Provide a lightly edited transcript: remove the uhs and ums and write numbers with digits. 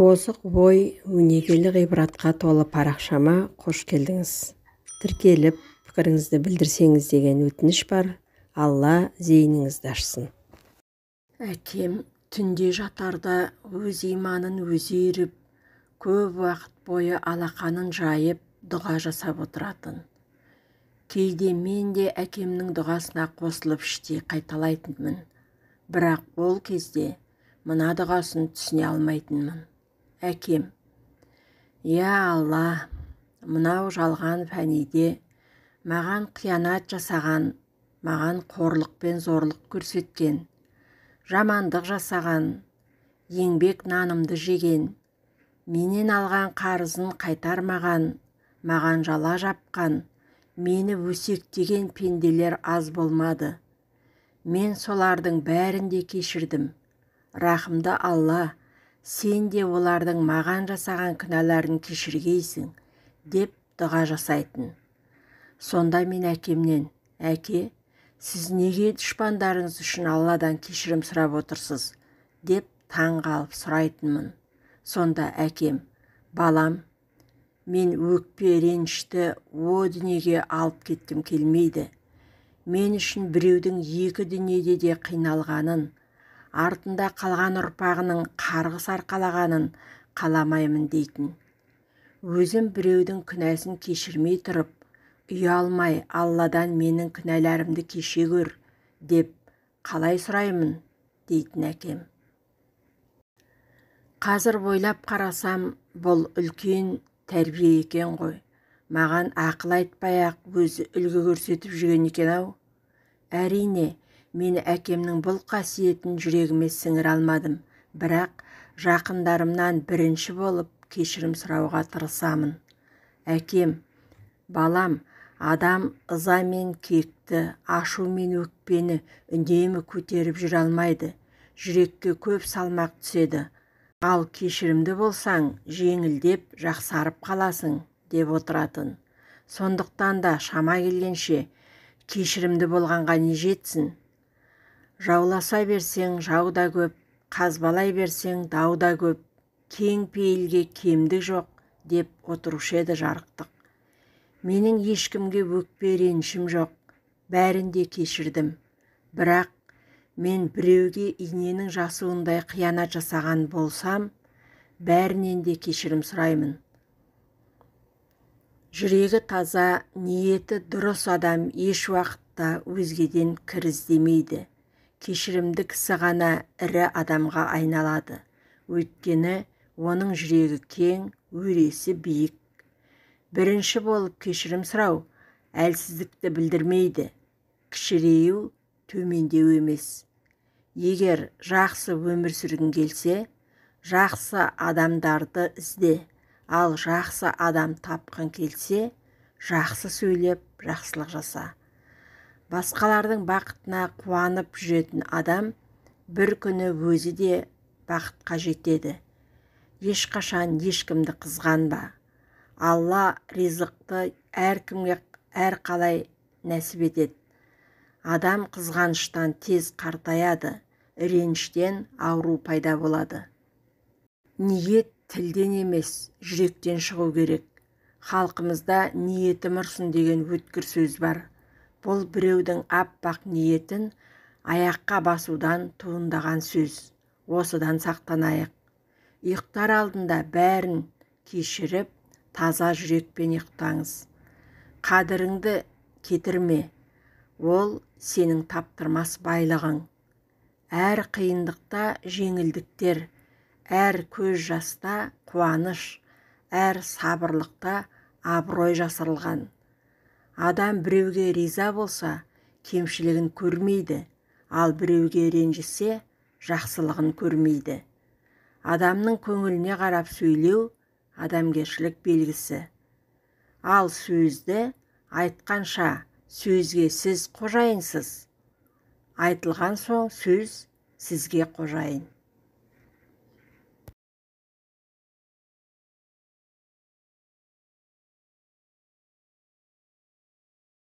Озық ой өнегелі ғибратқа толы парақшама қош келдіңіз. Тіркеліп, пікіріңізді білдірсеңіз деген өтініш бар. Алла зейініңізді ашсын. Әкем түнде жатарда өз иманын өзі үйріп, көп уақыт бойы алақанын жайып, дұға жасап отыратын. Кейде мен де әкемнің дұғасына қосылып іштей қайталайтынмын. Бірақ ол кезде мына дұғасын түсіне алмайтынмын. Әкем: «Я Алла, мынау жалған фәниде маған қиянат жасаған, маған қорлық пен зорлық көрсеткен, жамандық жасаған, еңбек нанымды жеген, менен алған қарызын қайтармаған, маған жала жапқан, мені өсектеген пенделер аз болмады. Мен солардың бәрін де кешірдім. Рахымды Алла, сен де олардың маған жасаған күнәларын кешіргейсің», деп дұға жасайтын. Сонда мен әкемнен: «Әке, сіз неге дұшпандарыңыз үшін Алладан кешірім сұрап отырсыз?» деп таң қалып сұрайтынмын. Сонда әкем: «Балам, мен өкпе ренішті о дүниеге алып кеткім келмейді. Мен үшін біреудің екі дүниеде де қиналғанын, артында қалған ұрпағының қарғыс арқалағанын қаламаймын» дейтін. Өзім біреудің күнәсін кешірмей тұрып, ұялмай Алладан менің күнәларымды кеше көр деп қалай сұраймын дейтін әкем. Қазір ойлап қарасам, бұл үлкен тәрбие екен ғой. Маған ақыл айтпай-ақ өзі үлгі көрсетіп жүрген екен-ау. Әрине, мен әкемнің бұл қасиетін жүрегіме сіңіре алмадым, бірақ жақындарымнан бірінші болып кешірім сұрауға тырысамын. Әкем: «Балам, адам ыза мен кекті, ашу мен өкпені үнемі көтеріп жүре алмайды. Жүрекке көп салмақ түседі. Ал кешірімді болсаң, жеңілдеп, жақсарып қаласың» деп отыратын. Сондықтан да шама келгенше кешірімді болғанға не жетсін? Жауласа берсең жау да көп, қазбалай берсең дау да көп, кең пейілге кемдік жоқ деп отырушы еді жарықтық. Менің ешкімге өкпе ренішім жоқ, бәрін де кешірдім. Бірақ мен біреуге иненің жасуындай қиянат жасаған болсам, бәрінен де кешірім сұраймын. Жүрегі таза, ниеті дұрыс адам еш уақытта өзгеден кір іздемейді. Кешірімді кісі ғана ірі адамға айналады. Өйткені оның жүрегі кең, өресі биік. Бірінші болып кешірім сұрау әлсіздікті білдірмейді. Кішірею төмендеу емес. Егер жақсы өмір сүргің келсе, жақсы адамдарды ізде. Ал жақсы адам тапқың келсе, жақсы сөйлеп, жақсылық жаса. Басқалардың бақытына қуанып жүретін адам бір күні өзі де бақытқа жетеді. Ешқашан ешкімді қызғанба. Алла ризықты әркімге әрқалай нәсіп етеді. Адам қызғаныштан тез қартаяды, реніштен ауру пайда болады. Ниет тілден емес, жүректен шығу керек. Халқымызда ниетім ұрсын деген өткір сөз бар. Бұл біреудің аппақ ниетін аяққа басудан туындаған сөз. Осыдан сақтанайық. Ұйықтар алдында бәрін кешіріп, таза жүрекпен ұйықтаңыз. Қадіріңді кетірме. Ол сенің таптырмас байлығың. Әр қиындықта жеңілдіктер, әр көз жаста қуаныш, әр сабырлықта абырой жасырылған. Адам біреуге риза болса, кемшілігін көрмейді, ал біреуге ренжісе, жақсылығын көрмейді. Адамның көңіліне қарап сөйлеу адамгершілік белгісі. Ал сөзді айтқанша сөзге сіз қожайынсыз. Айтылған соң сөз сізге қожайын.